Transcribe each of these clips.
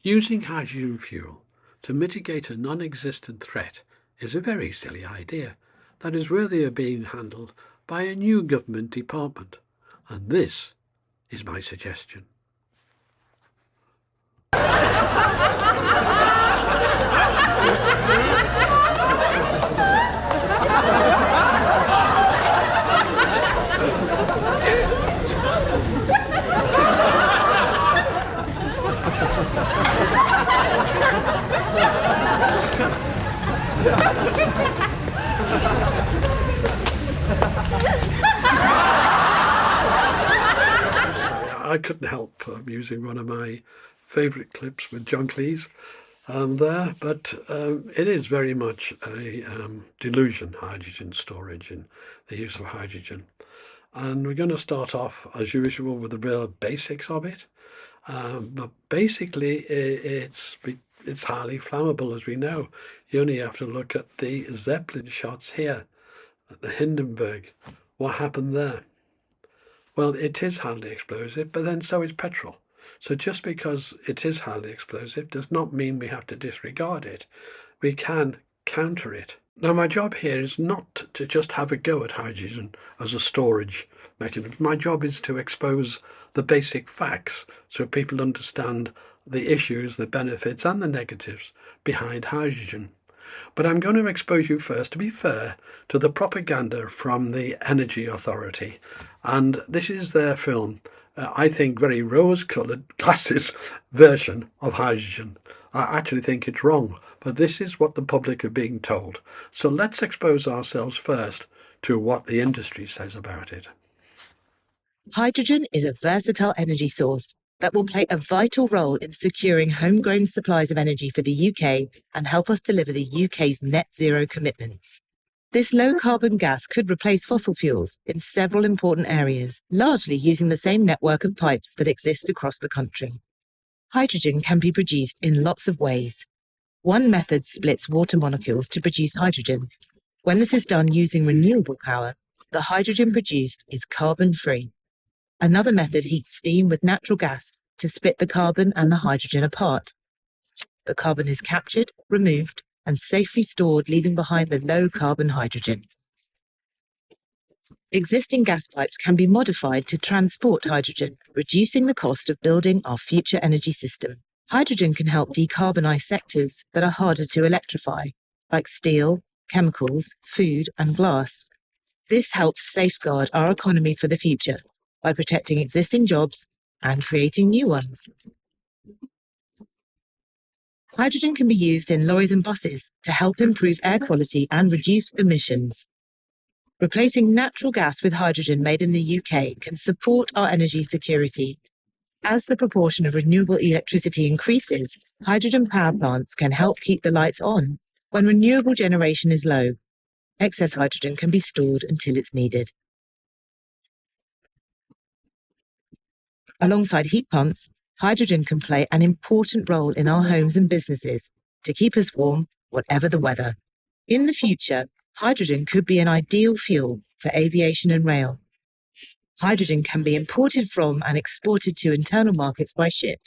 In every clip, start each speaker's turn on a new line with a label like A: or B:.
A: Using hydrogen fuel to mitigate a non-existent threat is a very silly idea that is worthy of being handled by a new government department, and this is my suggestion. I couldn't help using one of my favourite clips with John Cleese there, but it is very much a delusion, hydrogen storage and the use of hydrogen. And we're going to start off, as usual, with the real basics of it. But basically, it's highly flammable, as we know. You only have to look at the Zeppelin shots here at the Hindenburg. What happened there? Well, it is highly explosive, but then so is petrol. So just because it is highly explosive does not mean we have to disregard it. We can counter it. Now, my job here is not to just have a go at hydrogen as a storage mechanism. My job is to expose the basic facts so people understand the issues, the benefits and the negatives behind hydrogen. But I'm going to expose you first, to be fair, to the propaganda from the Energy Authority. And this is their film, I think very rose-coloured glasses version of hydrogen. I actually think it's wrong, but this is what the public are being told. So let's expose ourselves first to what the industry says about it.
B: Hydrogen is a versatile energy source that will play a vital role in securing homegrown supplies of energy for the UK and help us deliver the UK's net zero commitments. This low-carbon gas could replace fossil fuels in several important areas, largely using the same network of pipes that exist across the country. Hydrogen can be produced in lots of ways. One method splits water molecules to produce hydrogen. When this is done using renewable power, the hydrogen produced is carbon-free. Another method heats steam with natural gas to split the carbon and the hydrogen apart. The carbon is captured, removed, and safely stored, leaving behind the low-carbon hydrogen. Existing gas pipes can be modified to transport hydrogen, reducing the cost of building our future energy system. Hydrogen can help decarbonise sectors that are harder to electrify, like steel, chemicals, food, and glass. This helps safeguard our economy for the future by protecting existing jobs and creating new ones. Hydrogen can be used in lorries and buses to help improve air quality and reduce emissions. Replacing natural gas with hydrogen made in the UK can support our energy security. As the proportion of renewable electricity increases, hydrogen power plants can help keep the lights on when renewable generation is low. Excess hydrogen can be stored until it's needed. Alongside heat pumps, hydrogen can play an important role in our homes and businesses to keep us warm, whatever the weather. In the future, hydrogen could be an ideal fuel for aviation and rail. Hydrogen can be imported from and exported to internal markets by ship.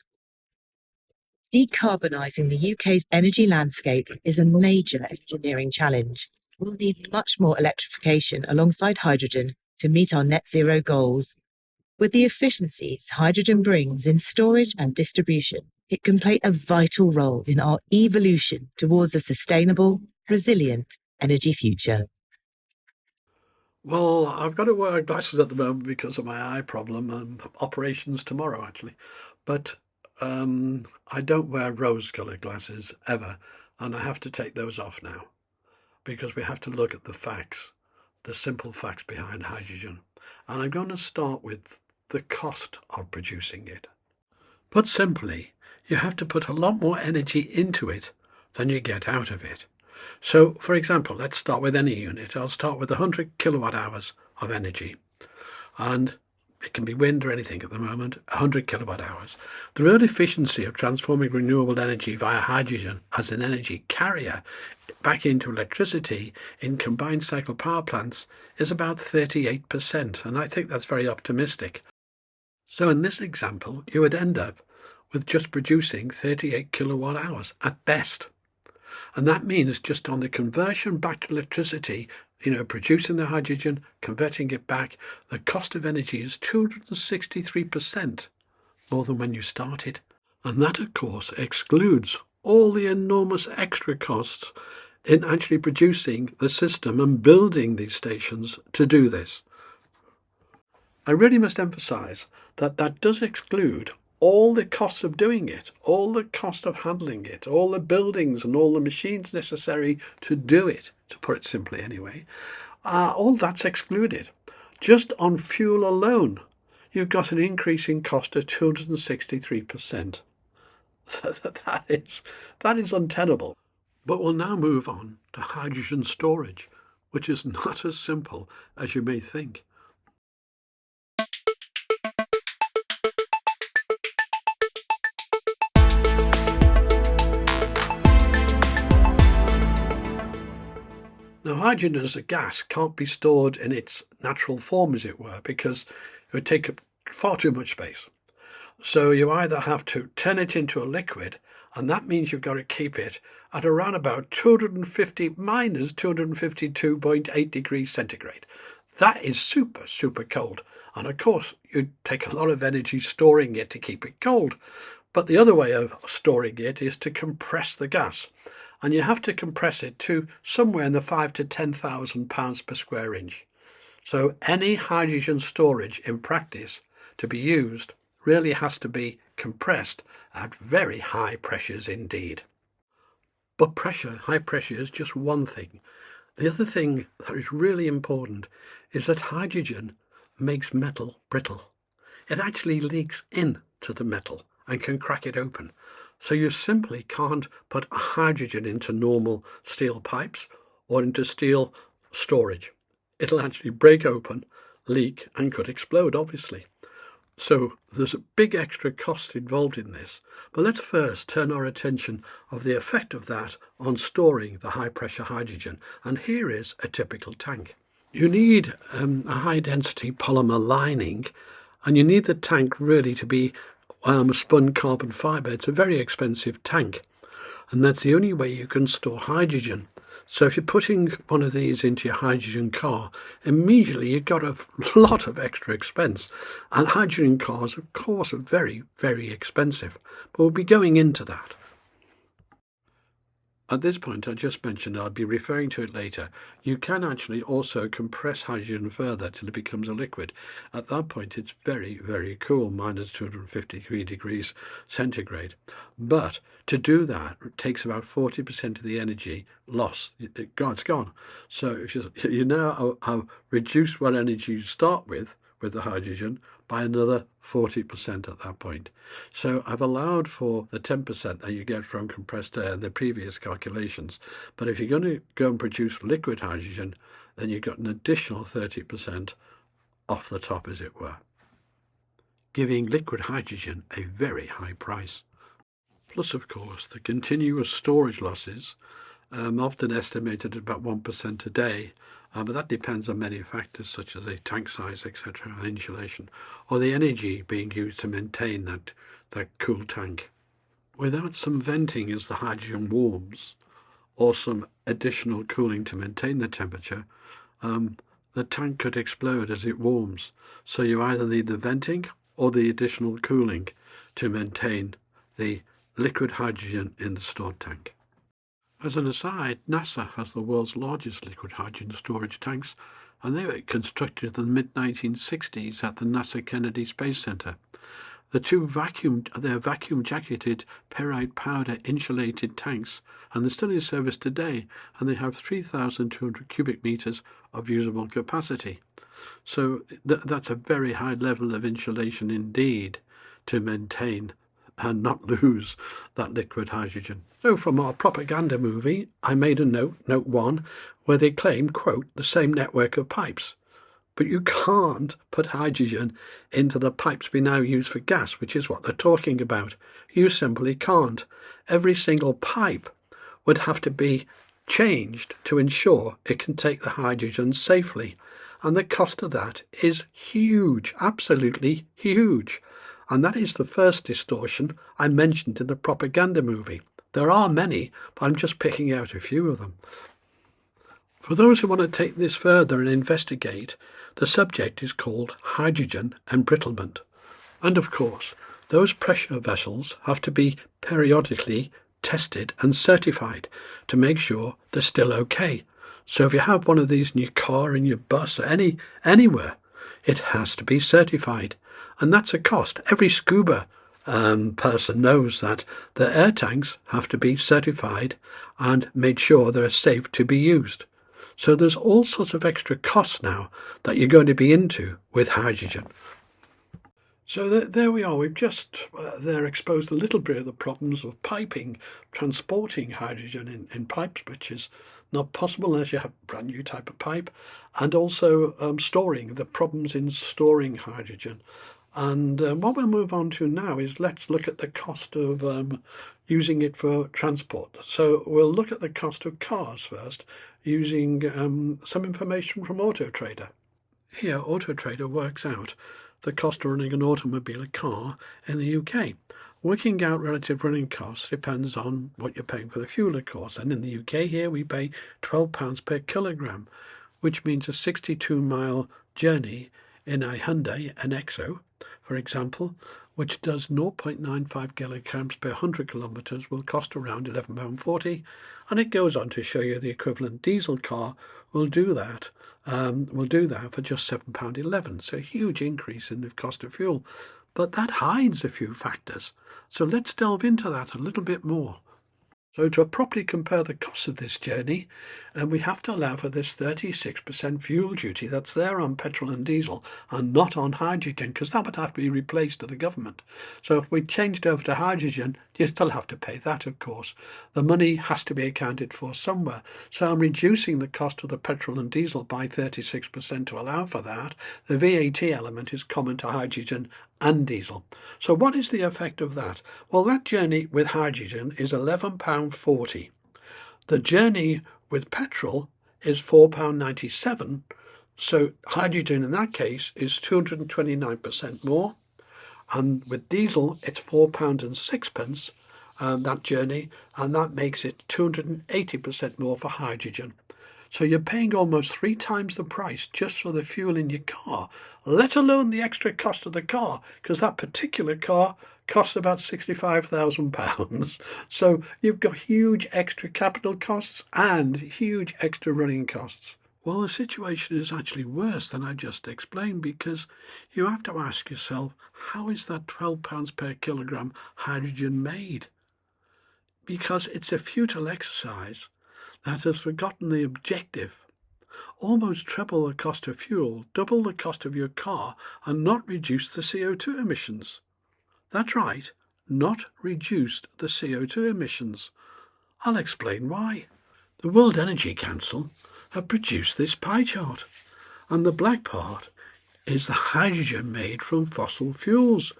B: Decarbonising the UK's energy landscape is a major engineering challenge. We'll need much more electrification alongside hydrogen to meet our net zero goals. With the efficiencies hydrogen brings in storage and distribution, it can play a vital role in our evolution towards a sustainable, resilient energy future.
A: Well, I've got to wear glasses at the moment because of my eye problem and operations tomorrow, actually. But I don't wear rose-coloured glasses ever, and I have to take those off now because we have to look at the facts, the simple facts behind hydrogen. And I'm going to start with the cost of producing it. Put simply, you have to put a lot more energy into it than you get out of it. So, for example, let's start with any unit. I'll start with 100 kilowatt hours of energy. And it can be wind or anything at the moment, 100 kilowatt hours. The real efficiency of transforming renewable energy via hydrogen as an energy carrier back into electricity in combined cycle power plants is about 38%, and I think that's very optimistic. So in this example, you would end up with just producing 38 kilowatt hours at best. And that means just on the conversion back to electricity, producing the hydrogen, converting it back, the cost of energy is 263% more than when you started. And that, of course, excludes all the enormous extra costs in actually producing the system and building these stations to do this. I really must emphasize that that does exclude all the costs of doing it, all the cost of handling it, all the buildings and all the machines necessary to do it, to put it simply anyway. All that's excluded. Just on fuel alone, you've got an increase in cost of 263%. That is untenable. But we'll now move on to hydrogen storage, which is not as simple as you may think. Now, hydrogen as a gas can't be stored in its natural form, as it were, because it would take up far too much space. So you either have to turn it into a liquid, and that means you've got to keep it at around about 250 minus 252.8 degrees centigrade. That is super, super cold. And of course, you'd take a lot of energy storing it to keep it cold. But the other way of storing it is to compress the gas. And you have to compress it to somewhere in the 5 to 10,000 pounds per square inch. So any hydrogen storage in practice to be used really has to be compressed at very high pressures indeed. But high pressure is just one thing. The other thing that is really important is that hydrogen makes metal brittle. It actually leaks into the metal and can crack it open. So you simply can't put hydrogen into normal steel pipes or into steel storage. It'll actually break open, leak, and could explode, obviously. So there's a big extra cost involved in this. But let's first turn our attention of the effect of that on storing the high-pressure hydrogen. And here is a typical tank. You need a high-density polymer lining, and you need the tank really to be spun carbon fibre. It's a very expensive tank, and that's the only way you can store hydrogen. So if you're putting one of these into your hydrogen car, immediately you've got a lot of extra expense. And hydrogen cars, of course, are very, very expensive. But we'll be going into that. At this point, I just mentioned, I'll be referring to it later, you can actually also compress hydrogen further till it becomes a liquid. At that point, it's very, very cool, minus 253 degrees centigrade. But to do that, it takes about 40% of the energy lost. It's gone. So if you now have reduced what energy you start with the hydrogen by another 40% at that point. So I've allowed for the 10% that you get from compressed air in the previous calculations. But if you're going to go and produce liquid hydrogen, then you've got an additional 30% off the top, as it were, giving liquid hydrogen a very high price. Plus, of course, the continuous storage losses, often estimated at about 1% a day, but that depends on many factors such as the tank size, etc., and insulation, or the energy being used to maintain that cool tank. Without some venting as the hydrogen warms, or some additional cooling to maintain the temperature, the tank could explode as it warms. So you either need the venting or the additional cooling to maintain the liquid hydrogen in the stored tank. As an aside, NASA has the world's largest liquid hydrogen storage tanks, and they were constructed in the mid-1960s at the NASA Kennedy Space Center. They're vacuum-jacketed perite powder insulated tanks, and they're still in service today, and they have 3,200 cubic meters of usable capacity. So that's a very high level of insulation indeed to maintain and not lose that liquid hydrogen. So from our propaganda movie, I made a note 1, where they claim, quote, the same network of pipes. But you can't put hydrogen into the pipes we now use for gas, which is what they're talking about. You simply can't. Every single pipe would have to be changed to ensure it can take the hydrogen safely. And the cost of that is huge, absolutely huge. And that is the first distortion I mentioned in the propaganda movie. There are many, but I'm just picking out a few of them. For those who want to take this further and investigate, the subject is called hydrogen embrittlement. And of course, those pressure vessels have to be periodically tested and certified to make sure they're still okay. So if you have one of these in your car, in your bus, or anywhere, it has to be certified. And that's a cost. Every scuba person knows that the air tanks have to be certified and made sure they're safe to be used. So there's all sorts of extra costs now that you're going to be into with hydrogen. So there we are. We've just there exposed a little bit of the problems of piping, transporting hydrogen in pipes, which is not possible unless you have a brand new type of pipe, and also storing, the problems in storing hydrogen. And what we'll move on to now is let's look at the cost of using it for transport. So we'll look at the cost of cars first, using some information from Auto Trader. Here, Auto Trader works out the cost of running an automobile, a car, in the UK. Working out relative running costs depends on what you're paying for the fuel, of course. And in the UK here, we pay £12 per kilogram, which means a 62-mile journey in a Hyundai, an Exo, for example, which does 0.95 kilograms per 100 kilometres, will cost around £11.40. And it goes on to show you the equivalent diesel car will do that. For just £7.11. So a huge increase in the cost of fuel. But that hides a few factors. So let's delve into that a little bit more. So to properly compare the cost of this journey, we have to allow for this 36% fuel duty that's there on petrol and diesel and not on hydrogen, because that would have to be replaced to the government. So if we changed over to hydrogen, you still have to pay that, of course. The money has to be accounted for somewhere. So I'm reducing the cost of the petrol and diesel by 36% to allow for that. The VAT element is common to hydrogen and diesel. So what is the effect of that? Well, that journey with hydrogen is £11.40. The journey with petrol is £4.97. So hydrogen in that case is 229% more. And with diesel, it's £4.06, that journey, and that makes it 280% more for hydrogen. So you're paying almost 3 times the price just for the fuel in your car, let alone the extra cost of the car, because that particular car costs about £65,000. So you've got huge extra capital costs and huge extra running costs. Well, the situation is actually worse than I just explained, because you have to ask yourself, how is that £12 per kilogram hydrogen made? Because it's a futile exercise that has forgotten the objective. Almost treble the cost of fuel, double the cost of your car, and not reduce the CO2 emissions. That's right, not reduced the CO2 emissions. I'll explain why. The World Energy Council have produced this pie chart, and the black part is the hydrogen made from fossil fuels,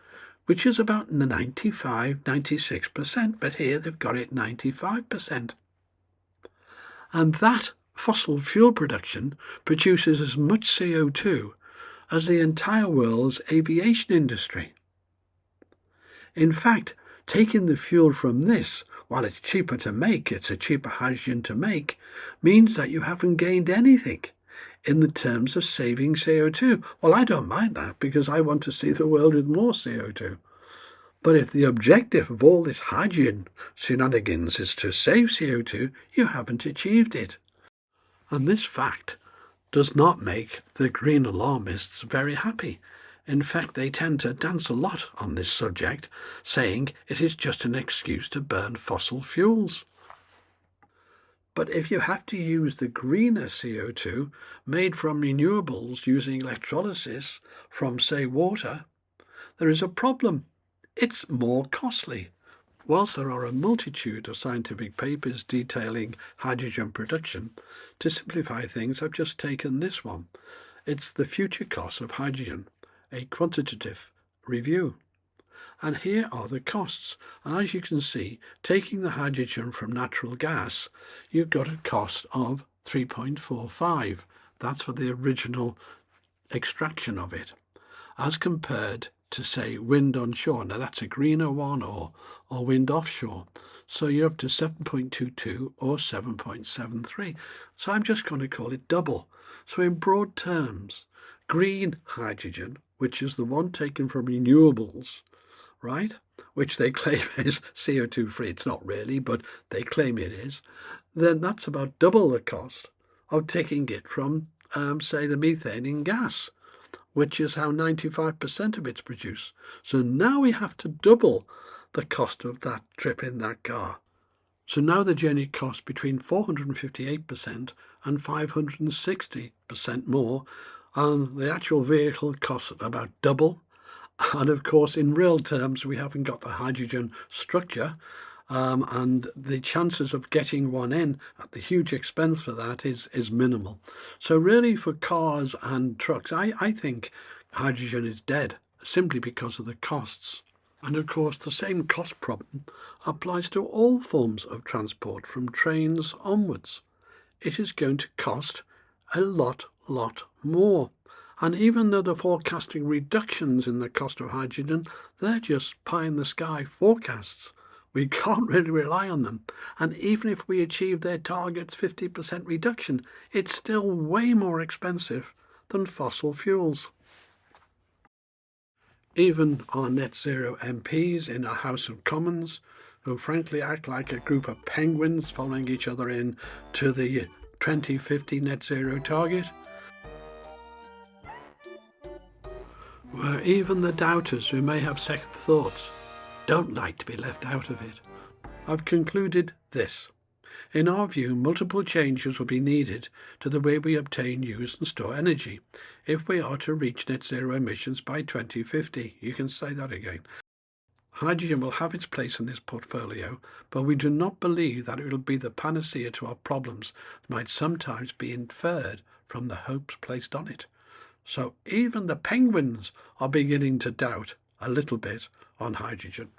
A: which is about 96%, but here they've got it 95%. And that fossil fuel production produces as much CO2 as the entire world's aviation industry. In fact, taking the fuel from this, while it's cheaper to make, it's a cheaper hydrogen to make, means that you haven't gained anything in the terms of saving CO2. Well, I don't mind that, because I want to see the world with more CO2. But if the objective of all this hydrogen shenanigans is to save CO2, you haven't achieved it. And this fact does not make the green alarmists very happy. In fact, they tend to dance a lot on this subject, saying it is just an excuse to burn fossil fuels. But if you have to use the greener CO2 made from renewables using electrolysis from, say, water, there is a problem. It's more costly. Whilst there are a multitude of scientific papers detailing hydrogen production, to simplify things, I've just taken this one. It's the future costs of hydrogen, a quantitative review. And here are the costs. And as you can see, taking the hydrogen from natural gas, you've got a cost of 3.45. That's for the original extraction of it, as compared to say wind onshore. Now that's a greener one, or wind offshore. So you're up to 7.22 or 7.73. So I'm just going to call it double. So in broad terms, green hydrogen, which is the one taken from renewables, right, which they claim is CO2 free. It's not really, but they claim it is. Then that's about double the cost of taking it from, say, the methane in gas, which is how 95% of it's produced. So now we have to double the cost of that trip in that car. So now the journey costs between 458% and 560% more, and the actual vehicle costs about double. And of course, in real terms, we haven't got the hydrogen structure, and the chances of getting one in at the huge expense for that is minimal. So really, for cars and trucks, I think hydrogen is dead simply because of the costs. And of course, the same cost problem applies to all forms of transport from trains onwards. It is going to cost a lot more. And even though they're forecasting reductions in the cost of hydrogen, they're just pie in the sky forecasts. We can't really rely on them. And even if we achieve their targets 50% reduction, it's still way more expensive than fossil fuels. Even our net zero MPs in our House of Commons, who frankly act like a group of penguins following each other in to the 2050 net zero target, where even the doubters who may have second thoughts don't like to be left out of it. I've concluded this. In our view, multiple changes will be needed to the way we obtain, use and store energy if we are to reach net zero emissions by 2050. You can say that again. Hydrogen will have its place in this portfolio, but we do not believe that it will be the panacea to our problems that might sometimes be inferred from the hopes placed on it. So even the penguins are beginning to doubt a little bit on hydrogen.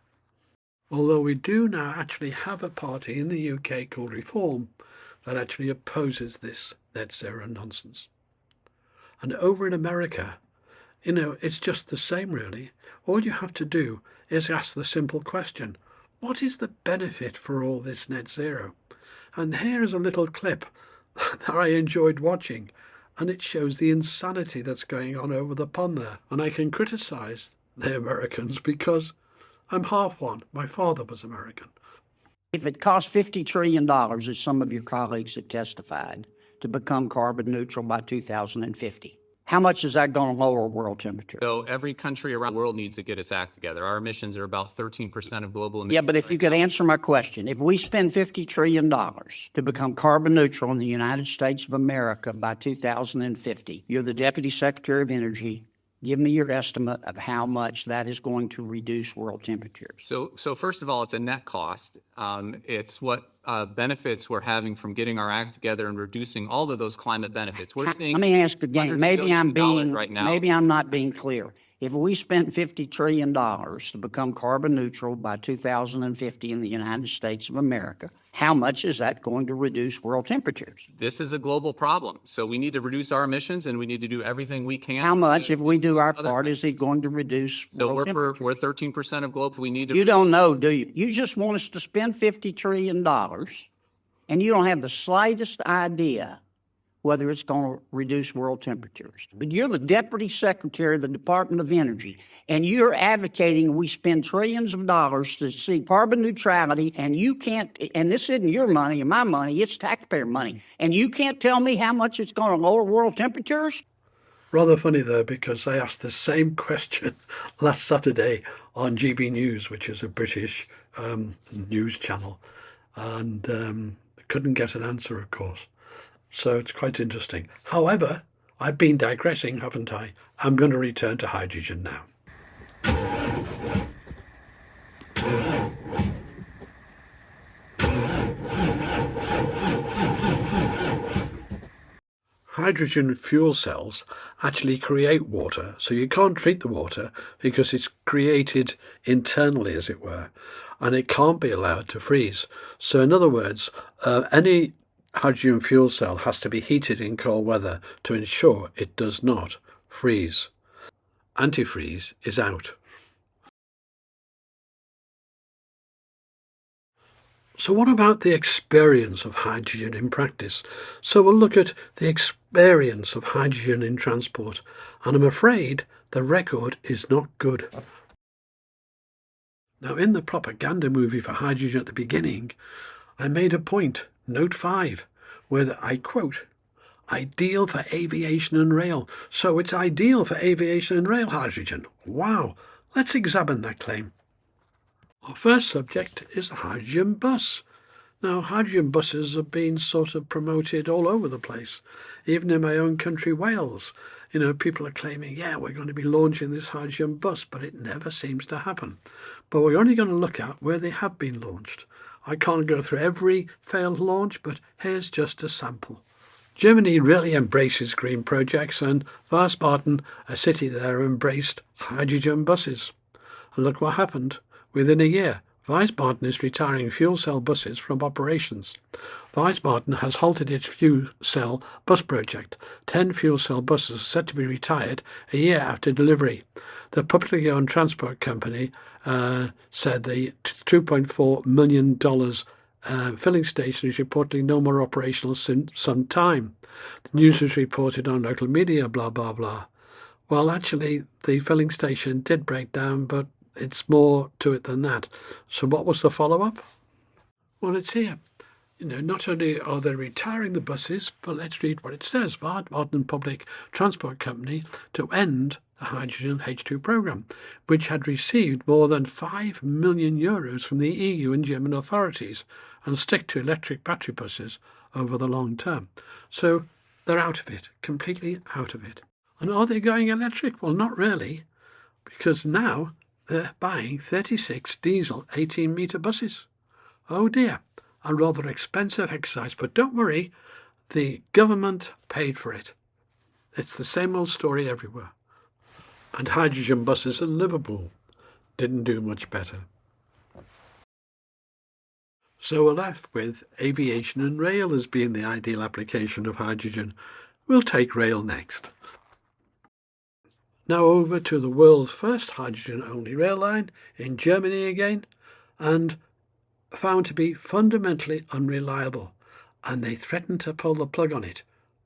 A: Although we do now actually have a party in the UK called Reform that actually opposes this net zero nonsense. And over in America, it's just the same really. All you have to do is ask the simple question, what is the benefit for all this net zero? And here is a little clip that I enjoyed watching, and it shows the insanity that's going on over the pond there. And I can criticize the Americans because I'm half one. My father was American.
C: If it costs $50 trillion, as some of your colleagues have testified, to become carbon neutral by 2050, how much is that going to lower world temperature?
D: So every country around the world needs to get its act together. Our emissions are about 13% of global emissions.
C: Yeah, but if you could answer my question, if we spend $50 trillion to become carbon neutral in the United States of America by 2050, you're the Deputy Secretary of Energy. Give me your estimate of how much that is going to reduce world temperatures.
D: So first of all, it's a net cost. It's what benefits we're having from getting our act together and reducing all of those climate benefits. We're seeing.
C: Let me ask again. Maybe I'm not being clear. If we spent $50 trillion to become carbon neutral by 2050 in the United States of America, how much is that going to reduce world temperatures?
D: This is a global problem. So we need to reduce our emissions and we need to do everything we can.
C: How much, if we do our part, is it going to reduce world temperatures?
D: We're 13% of global. We need to.
C: You don't know, do you? You just want us to spend $50 trillion and you don't have the slightest idea whether it's going to reduce world temperatures. But you're the Deputy Secretary of the Department of Energy, and you're advocating we spend trillions of dollars to see carbon neutrality, and you can't, and this isn't your money or my money, it's taxpayer money, and you can't tell me how much it's going to lower world temperatures?
A: Rather funny though, because I asked the same question last Saturday on GB News, which is a British news channel, and couldn't get an answer, of course. So it's quite interesting. However, I've been digressing, haven't I? I'm going to return to hydrogen now. Hydrogen fuel cells actually create water, so you can't treat the water because it's created internally, as it were, and it can't be allowed to freeze. So in other words, any hydrogen fuel cell has to be heated in cold weather to ensure it does not freeze. antifreeze is out. So what about the experience of hydrogen in practice? So we'll look at the experience of hydrogen in transport, and I'm afraid the record is not good. Now, in the propaganda movie for hydrogen at the beginning, I made a point, note 5, where I quote, ideal for aviation and rail. So it's ideal for aviation and rail hydrogen. Wow, let's examine that claim. Our first subject is the hydrogen bus. Now, hydrogen buses have been sort of promoted all over the place, even in my own country, Wales. You know, people are claiming, yeah, we're going to be launching this hydrogen bus, but it never seems to happen. But we're only going to look at where they have been launched. I can't go through every failed launch, but here's just a sample. Germany really embraces green projects, and Wiesbaden, a city there, embraced hydrogen buses. And look what happened. Within a year, Wiesbaden is retiring fuel cell buses from operations. Wiesbaden has halted its fuel cell bus project. 10 fuel cell buses are set to be retired a year after delivery. The publicly owned transport company said the $2.4 million filling station is reportedly no more operational since some time. The news was reported on local media, blah, blah, blah. Well, actually, the filling station did break down, but it's more to it than that. So what was the follow-up? Well, it's here. You know, not only are they retiring the buses, but let's read what it says. Wiesbaden Public Transport Company to end the Hydrogen H2 programme, which had received more than €5 million from the EU and German authorities, and stick to electric battery buses over the long term. So they're out of it, completely out of it. And are they going electric? Well, not really, because now they're buying 36 diesel 18-metre buses. Oh dear, a rather expensive exercise, but don't worry, the government paid for it. It's the same old story everywhere. And hydrogen buses in Liverpool didn't do much better. So we're left with aviation and rail as being the ideal application of hydrogen. We'll take rail next. Now over to the world's first hydrogen-only rail line in Germany again, and found to be fundamentally unreliable, and they threatened to pull the plug on it.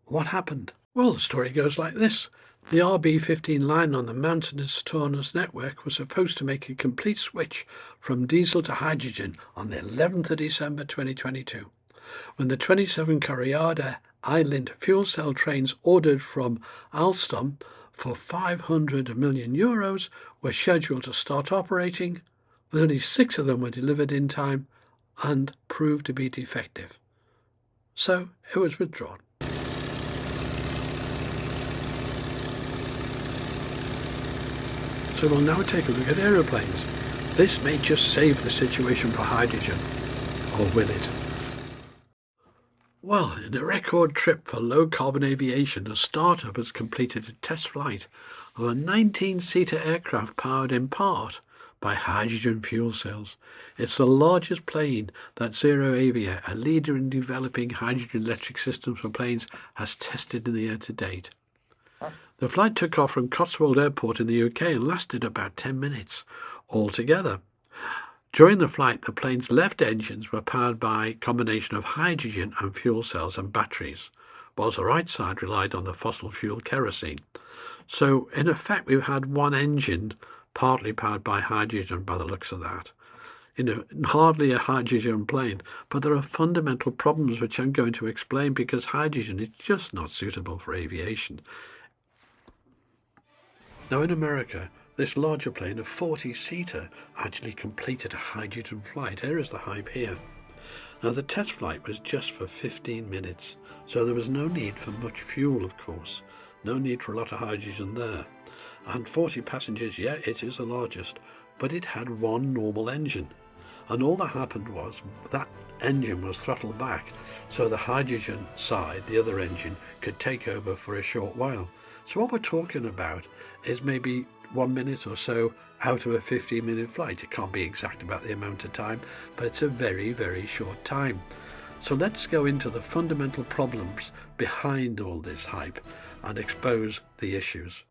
A: What happened? Well, the story goes like this. The RB15 line on the mountainous Taunus network was supposed to make a complete switch from diesel to hydrogen on the 11th of December 2022, when the 27 Corrado Island fuel cell trains ordered from Alstom for €500 million were scheduled to start operating, but only 6 of them were delivered in time and proved to be defective. So it was withdrawn. So we'll now take a look at aeroplanes. This may just save the situation for hydrogen, or will it? Well, in a record trip for low-carbon aviation, a startup has completed a test flight of a 19-seater aircraft powered in part by hydrogen fuel cells. It's the largest plane that Zero Avia, a leader in developing hydrogen electric systems for planes, has tested in the air to date. The flight took off from Cotswold Airport in the UK and lasted about 10 minutes altogether. During the flight, the plane's left engines were powered by a combination of hydrogen and fuel cells and batteries, whilst the right side relied on the fossil fuel kerosene. So, in effect, we've had one engine partly powered by hydrogen by the looks of that. You know, hardly a hydrogen plane, but there are fundamental problems which I'm going to explain because hydrogen is just not suitable for aviation. Now, in America, this larger plane, a 40-seater, actually completed a hydrogen flight. Here is the hype here. Now, the test flight was just for 15 minutes, so there was no need for much fuel, of course. No need for a lot of hydrogen there. And 40 passengers, yeah, it is the largest, but it had one normal engine. And all that happened was that engine was throttled back, so the hydrogen side, the other engine, could take over for a short while. So what we're talking about is maybe 1 minute or so out of a 15-minute flight. It can't be exact about the amount of time, but it's a very, very short time. So let's go into the fundamental problems behind all this hype and expose the issues.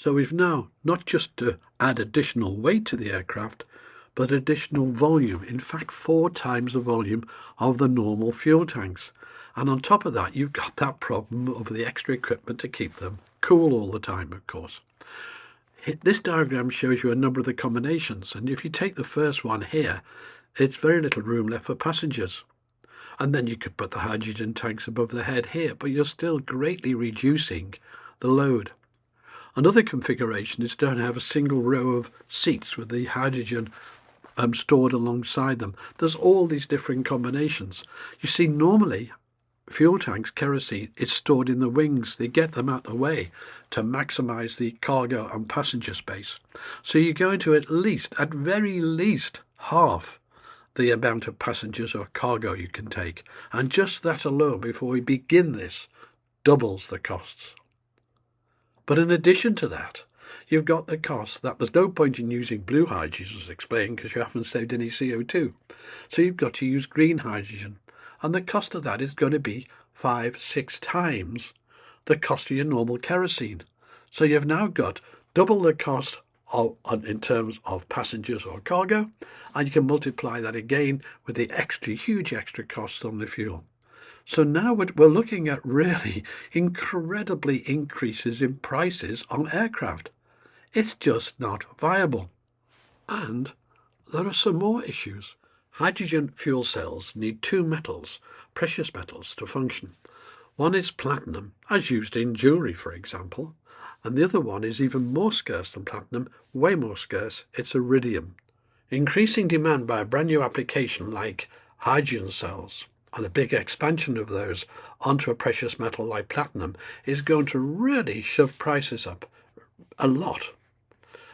A: So we've now not just to add additional weight to the aircraft, but additional volume. In fact, 4 times the volume of the normal fuel tanks. And on top of that, you've got that problem of the extra equipment to keep them cool all the time, of course. This diagram shows you a number of the combinations. And if you take the first one here, it's very little room left for passengers. And then you could put the hydrogen tanks above the head here, but you're still greatly reducing the load. Another configuration is to have a single row of seats with the hydrogen stored alongside them. There's all these different combinations. You see, normally fuel tanks, kerosene, is stored in the wings. They get them out the way to maximize the cargo and passenger space. So you're going to at very least, half the amount of passengers or cargo you can take. And just that alone, before we begin this, doubles the costs. But in addition to that, you've got the cost that there's no point in using blue hydrogen, as explained, because you haven't saved any CO2. So you've got to use green hydrogen. And the cost of that is going to be 5-6 times the cost of your normal kerosene. So you've now got double the cost in terms of passengers or cargo, and you can multiply that again with the huge extra costs on the fuel. So now we're looking at really incredibly increases in prices on aircraft. It's just not viable. And there are some more issues. Hydrogen fuel cells need 2 metals, precious metals, to function. One is platinum, as used in jewellery, for example, and the other one is even more scarce than platinum, way more scarce, it's iridium. Increasing demand by a brand new application like hydrogen cells and a big expansion of those onto a precious metal like platinum is going to really shove prices up a lot.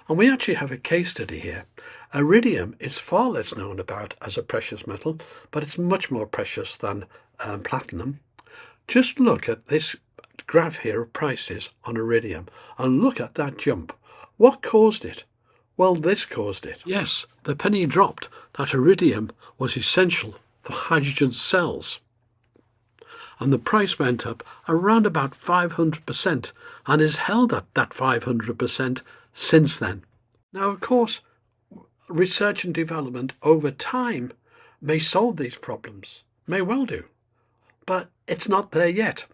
A: And we actually have a case study here. Iridium is far less known about as a precious metal, but it's much more precious than platinum. Just look at this graph here of prices on iridium and look at that jump. What caused it? Well, this caused it. Yes, the penny dropped that iridium was essential for hydrogen cells. And the price went up around about 500% and is held at that 500% since then. Now, of course, research and development over time may solve these problems, may well do, but it's not there yet.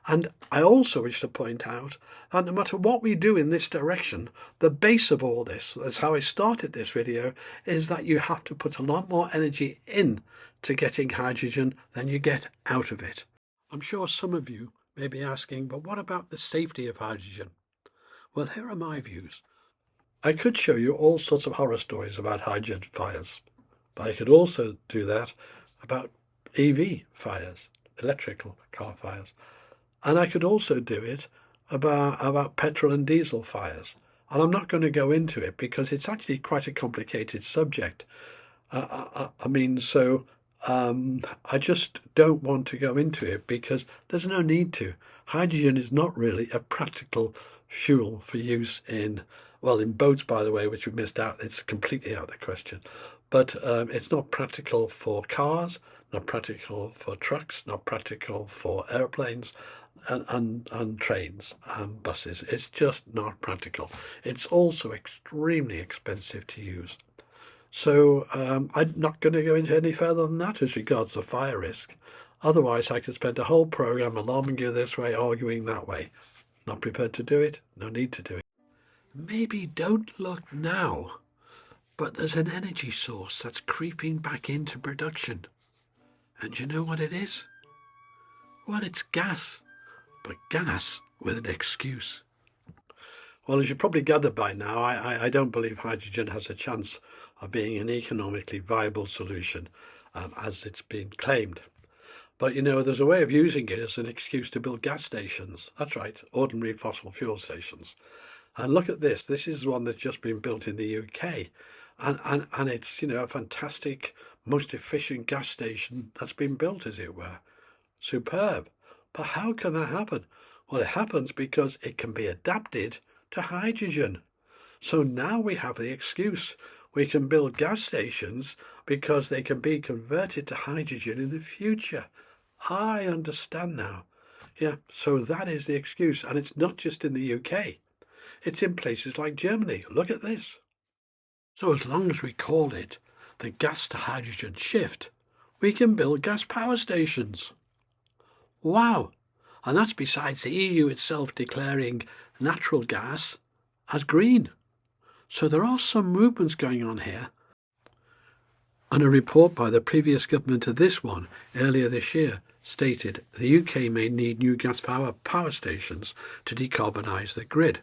A: And I also wish to point out that no matter what we do in this direction, the base of all this, that's how I started this video, is that you have to put a lot more energy in to getting hydrogen than you get out of it. I'm sure some of you may be asking, but what about the safety of hydrogen? Well, here are my views. I could show you all sorts of horror stories about hydrogen fires, but I could also do that about EV fires, electrical car fires. And I could also do it about petrol and diesel fires. And I'm not going to go into it because it's actually quite a complicated subject. I just don't want to go into it because there's no need to. Hydrogen is not really a practical fuel for use in boats, by the way, which we missed out. It's completely out of the question. But it's not practical for cars, not practical for trucks, not practical for airplanes and trains and buses. It's just not practical. It's also extremely expensive to use. So I'm not going to go into any further than that as regards the fire risk. Otherwise, I could spend a whole program alarming you this way, arguing that way. Not prepared to do it, no need to do it. Maybe don't look now, but there's an energy source that's creeping back into production. And you know what it is? Well, it's gas, but gas with an excuse. Well, as you probably gathered by now, I don't believe hydrogen has a chance of being an economically viable solution as it's been claimed. But, there's a way of using it as an excuse to build gas stations. That's right, ordinary fossil fuel stations. And look at this. This is one that's just been built in the UK. And it's, a fantastic, most efficient gas station that's been built, as it were. Superb. But how can that happen? Well, it happens because it can be adapted to hydrogen. So now we have the excuse. We can build gas stations because they can be converted to hydrogen in the future. I understand now. Yeah, so that is the excuse. And it's not just in the UK. It's in places like Germany. Look at this. So as long as we call it the gas to hydrogen shift, we can build gas power stations. Wow! And that's besides the EU itself declaring natural gas as green. So there are some movements going on here. And a report by the previous government to this one earlier this year stated the UK may need new gas power stations to decarbonise the grid.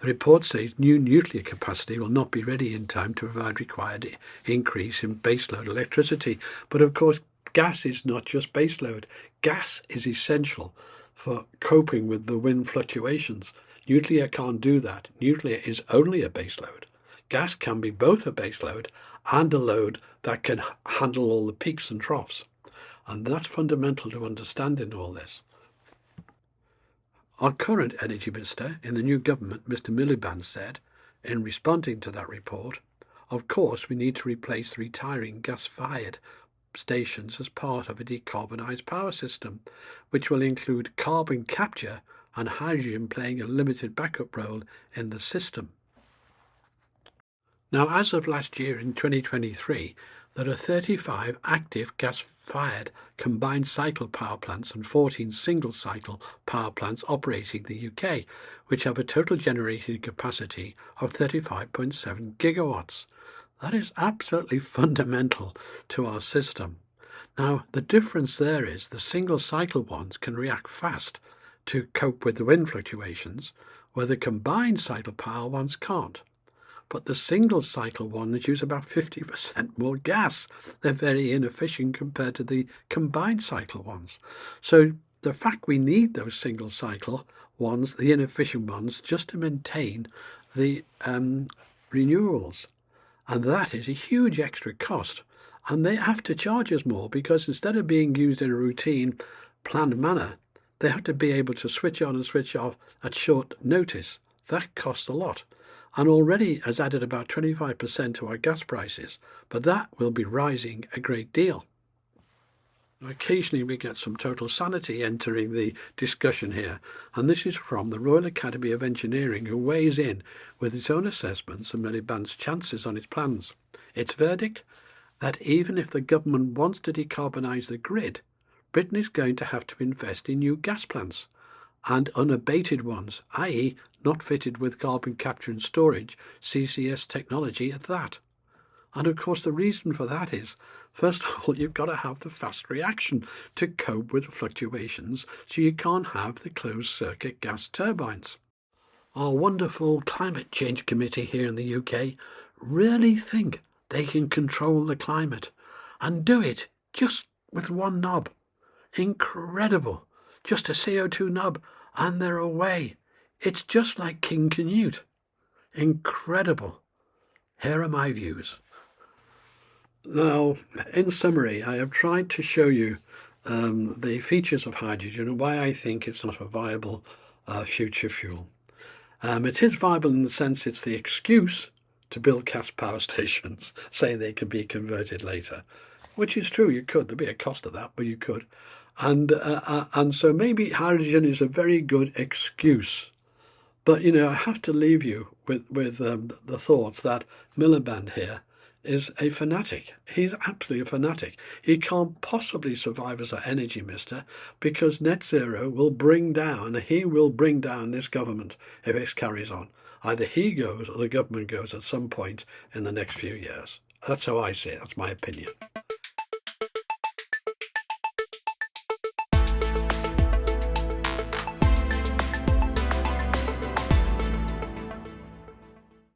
A: The report says new nuclear capacity will not be ready in time to provide required increase in baseload electricity. But of course, gas is not just baseload. Gas is essential for coping with the wind fluctuations. Nuclear can't do that. Nuclear is only a baseload. Gas can be both a baseload and a load that can handle all the peaks and troughs. And that's fundamental to understanding all this. Our current Energy Minister in the new government, Mr. Miliband, said, in responding to that report, of course we need to replace the retiring gas-fired stations as part of a decarbonised power system, which will include carbon capture and hydrogen playing a limited backup role in the system. Now, as of last year in 2023, there are 35 active gas-fired combined cycle power plants and 14 single-cycle power plants operating in the UK, which have a total generating capacity of 35.7 gigawatts. That is absolutely fundamental to our system. Now, the difference there is the single-cycle ones can react fast to cope with the wind fluctuations, where the combined cycle power ones can't. But the single cycle ones use about 50% more gas. They're very inefficient compared to the combined cycle ones. So the fact we need those single cycle ones, the inefficient ones, just to maintain the renewables. And that is a huge extra cost. And they have to charge us more because instead of being used in a routine, planned manner, they have to be able to switch on and switch off at short notice. That costs a lot, and already has added about 25% to our gas prices, but that will be rising a great deal. Occasionally we get some total sanity entering the discussion here, and this is from the Royal Academy of Engineering, who weighs in with its own assessments and Miliband's chances on its plans. Its verdict? That even if the government wants to decarbonise the grid, Britain is going to have to invest in new gas plants, and unabated ones, i.e. not fitted with carbon capture and storage, CCS technology at that. And of course the reason for that is, first of all, you've got to have the fast reaction to cope with the fluctuations, so you can't have the closed-circuit gas turbines. Our wonderful Climate Change Committee here in the UK really think they can control the climate and do it just with one knob. Incredible. Just a CO2 knob and they're away. It's just like King Canute. Incredible. Here are my views. Now, in summary, I have tried to show you the features of hydrogen and why I think it's not a viable future fuel. It is viable in the sense it's the excuse to build gas power stations, saying they can be converted later, which is true. You could. There'd be a cost of that, but you could. And so maybe hydrogen is a very good excuse. But, I have to leave you with the thoughts that Miliband here is a fanatic. He's absolutely a fanatic. He can't possibly survive as our energy minister because net zero will bring down this government if it carries on. Either he goes or the government goes at some point in the next few years. That's how I see it. That's my opinion.